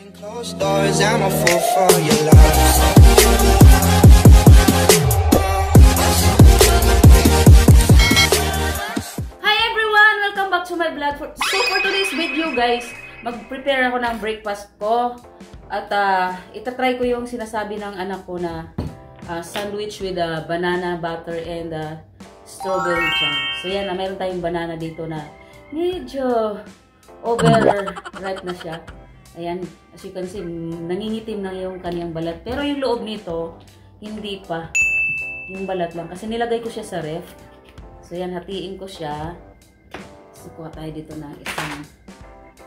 Closed doors, I'm a fool for your love. Hi everyone! Welcome back to my vlog. So for today's video guys, mag-prepare ako ng breakfast ko. At itatry ko yung sinasabi ng anak ko na sandwich with banana, butter, and strawberry jam. So yan, mayroon tayong banana dito na medyo overripe na siya. Ayan, as you can see, nangingitim na yung kaniyang balat. Pero yung loob nito, hindi pa. Yung balat lang. Kasi nilagay ko siya sa ref. So yan, hatiin ko siya. So kuha tayo dito ng isang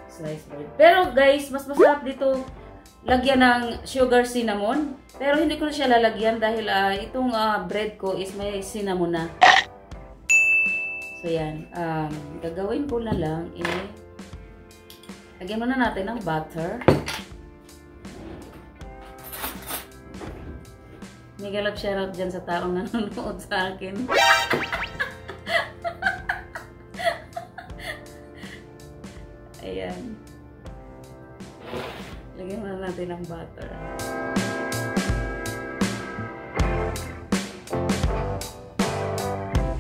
slice bread. Pero guys, mas masarap dito lagyan ng sugar cinnamon. Pero hindi ko na siya lalagyan dahil itong bread ko is may cinnamon na. So yan, gagawin ko na lang lagyan muna natin ng butter. Mega love shoutout dyan sa taong nanonood sa akin. Ayan. Lagyan muna natin ng butter.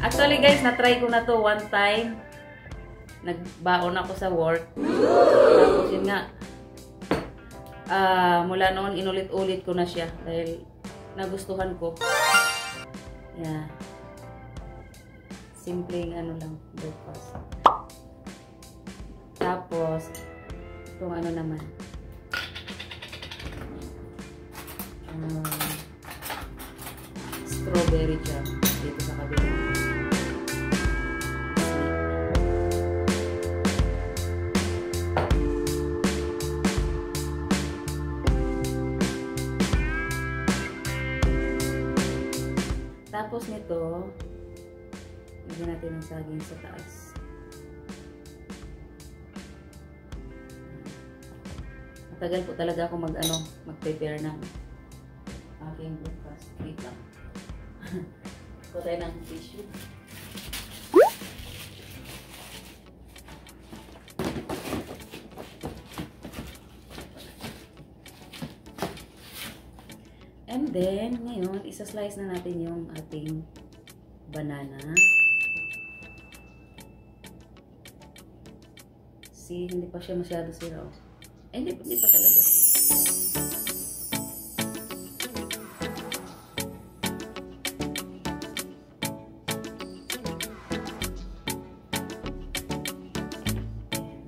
Actually guys, na-try ko na to one time. Nagbaon ako sa work. Tapos yun nga, mula noon inulit-ulit ko na siya dahil nagustuhan ko. Yeah. Simpleng ano lang, breakfast. Tapos, itong ano naman. Strawberry jam dito sa kabila. Tapos nito, lagyan natin ng saging sa taas. Matagal po talaga ako mag-prepare ng aking breakfast. Wait lang. Ito tayo ng tissue. And then, ngayon, isa-slice na natin yung ating banana. See, hindi pa siya masyado siraw. Hindi pa talaga.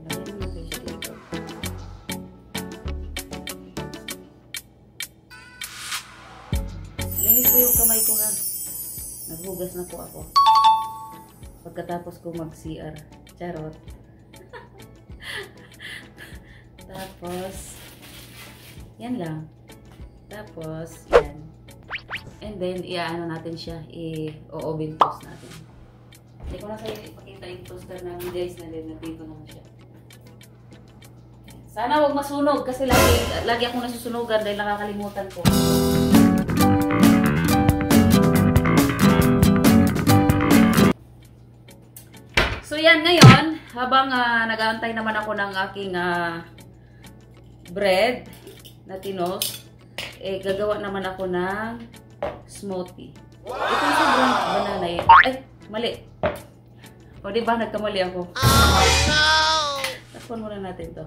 Lagyan natin siya dito. Nalinis ko yung kamay ko nga. Naghugas na po ako. Pagkatapos ko mag-CR. Charot. Tapos, yan lang. Tapos, yan. And then, iaano natin siya. I-oven toast natin. Hindi ko na kayo ipakita yung toaster namin guys. Nandito naman siya. Sana huwag masunog kasi lagi akong nasusunugan dahil nakakalimutan ko. So yan, ngayon, habang nag-aantay naman ako ng aking bread na tinos, gagawa naman ako ng smoothie. Ito sobrang banana eh. Ay, mali. O diba, nagkamali ako. Oh no! Takpan muna natin to.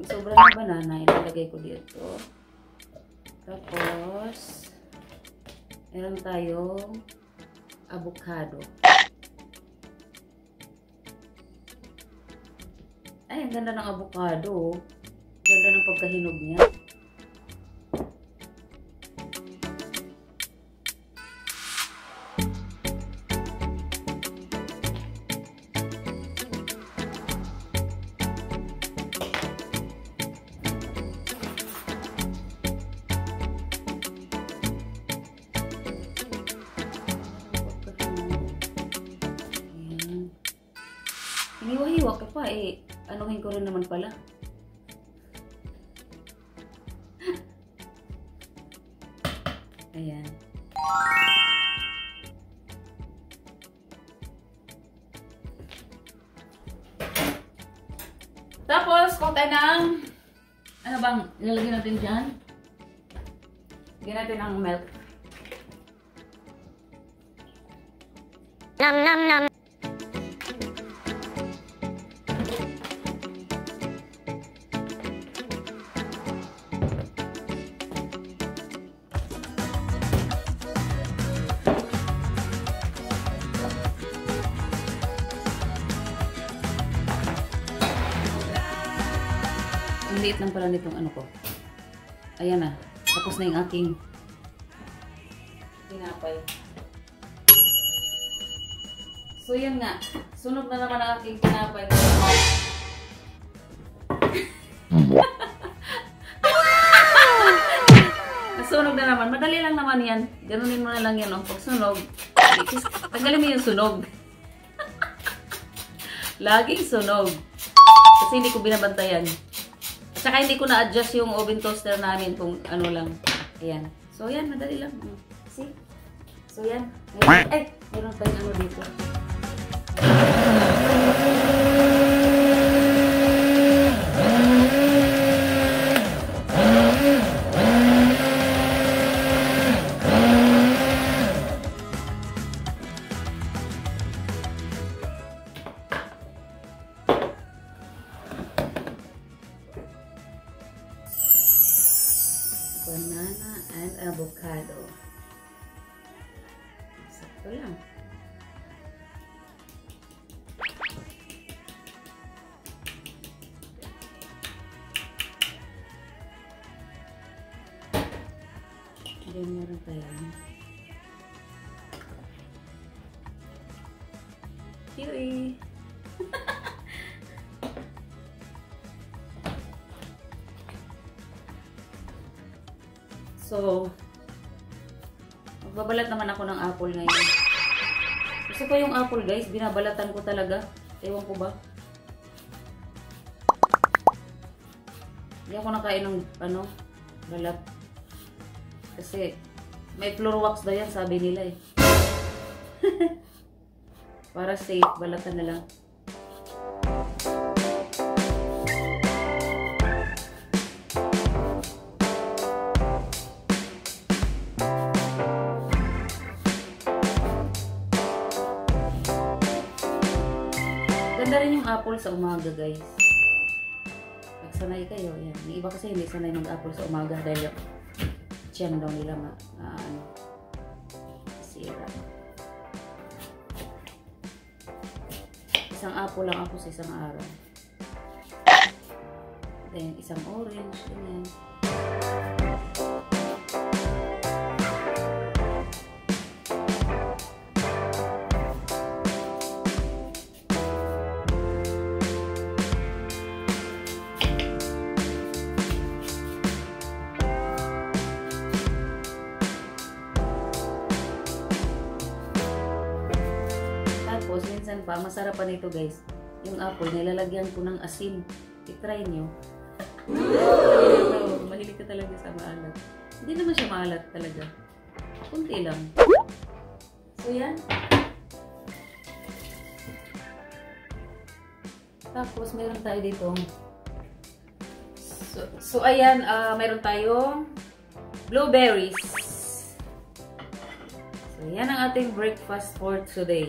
Sobrang banana, ilalagay ko dito. Tapos, meron tayong avocado. Ay, ang ganda ng avocado. Ganda ng pagkahinog niya. Hiniwa-hiwa ko pa anuhin ko rin naman pala. Ayan. Tapos, kung tayo ng, ano bang, ilalagay natin dyan? Lagyan natin ang milk. Nom nom nom. Ang liit lang pala nitong ano ko. Ayan na. Tapos na yung aking tinapay. So yan nga. Sunog na naman ang aking tinapay. Nasunog na naman. Madali lang naman yan. Ganunin mo na lang yan. Pag sunog, tanggalin mo yung sunog. Laging sunog. Kasi hindi ko binabantayan. Tsaka hindi ko na-adjust yung oven toaster namin kung ano lang. Ayan. So, yan. Madali lang. See? So, yan. Ay! Meron pa yung ano dito. Banana and avocado. Sakto lang. Then meron tayo. Kiwi! So, magbabalat naman ako ng apple ngayon. Gusto ko yung apple guys, binabalatan ko talaga. Ewan ko ba? Hindi ako nakain ng ano, balat. Kasi may floor wax daw yan, sabi nila eh. Para safe, balatan na lang. Ganda rin yung apple sa umaga, guys. Pag sanay kayo, yan. Yung iba kasi hindi sanay mag-apple sa umaga dahil tiyan daw nila sira. Isang apple lang ako sa isang araw. Then, isang orange. Ganyan. Tapos, minsan pa, masarap pa nito guys. Yung apple, nilalagyan ko ng asin. I-try nyo. Mahilig ka talaga sa maalat. Hindi naman siya maalat talaga. Kunti lang. So, yan. Tapos, meron tayo dito. So ayan, meron tayong blueberries. So, yan ang ating breakfast for today.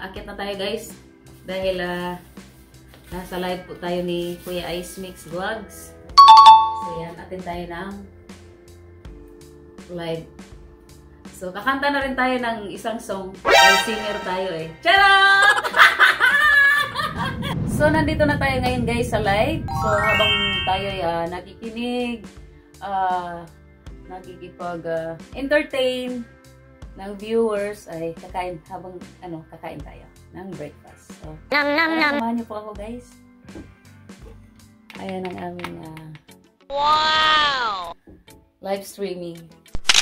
Akit na tayo guys dahil nasa live po tayo ni Kuya Ice Mix Vlogs. So yan, atin tayo ng live. So kakanta na rin tayo ng isang song. Ay, singer tayo eh. Charot! So nandito na tayo ngayon guys sa live. So habang tayo ay nakikinig, nakikipag-entertain ng viewers ay kakain habang kakain tayo ng breakfast. So, samahan niyo po ako guys. Ayan ang aming wow! Live streaming.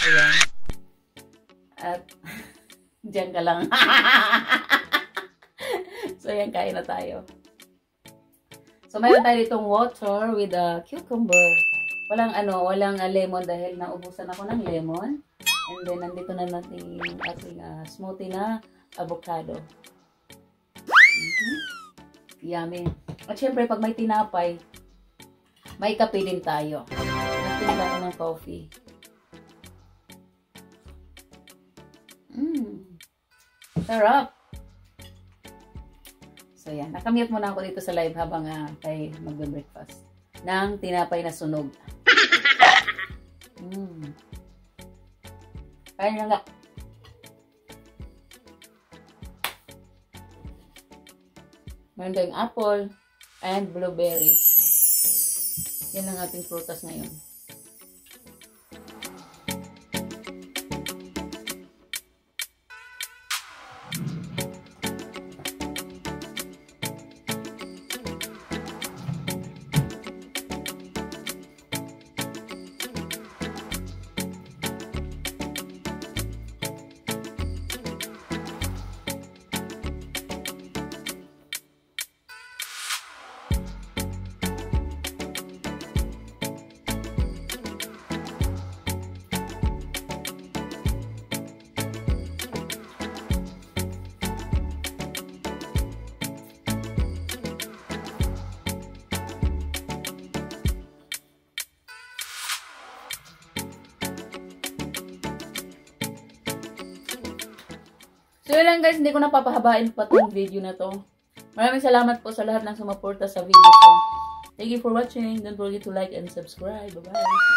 Ayan. At diyan ka lang. So, yan, kain na tayo. So, mayroon tayo ditong water with a cucumber. Walang lemon dahil naubusan ako ng lemon. And then, nandito na natin ating smoothie na avocado. Yummy. At syempre, pag may tinapay, may kape din tayo. Nagpinila ako ng coffee. Sarap! So, yan. Nakamute muna ako dito sa live habang tayo magbe-breakfast. Ng tinapay na sunog. Kaya nyo nga. Meron tayong apple and blueberry. Yan ang ating prutas ngayon. So yun lang guys, hindi ko napapahabain pa itong video na to. Maraming salamat po sa lahat ng sumuporta sa video ko. Thank you for watching. Don't forget to like and subscribe. Bye-bye.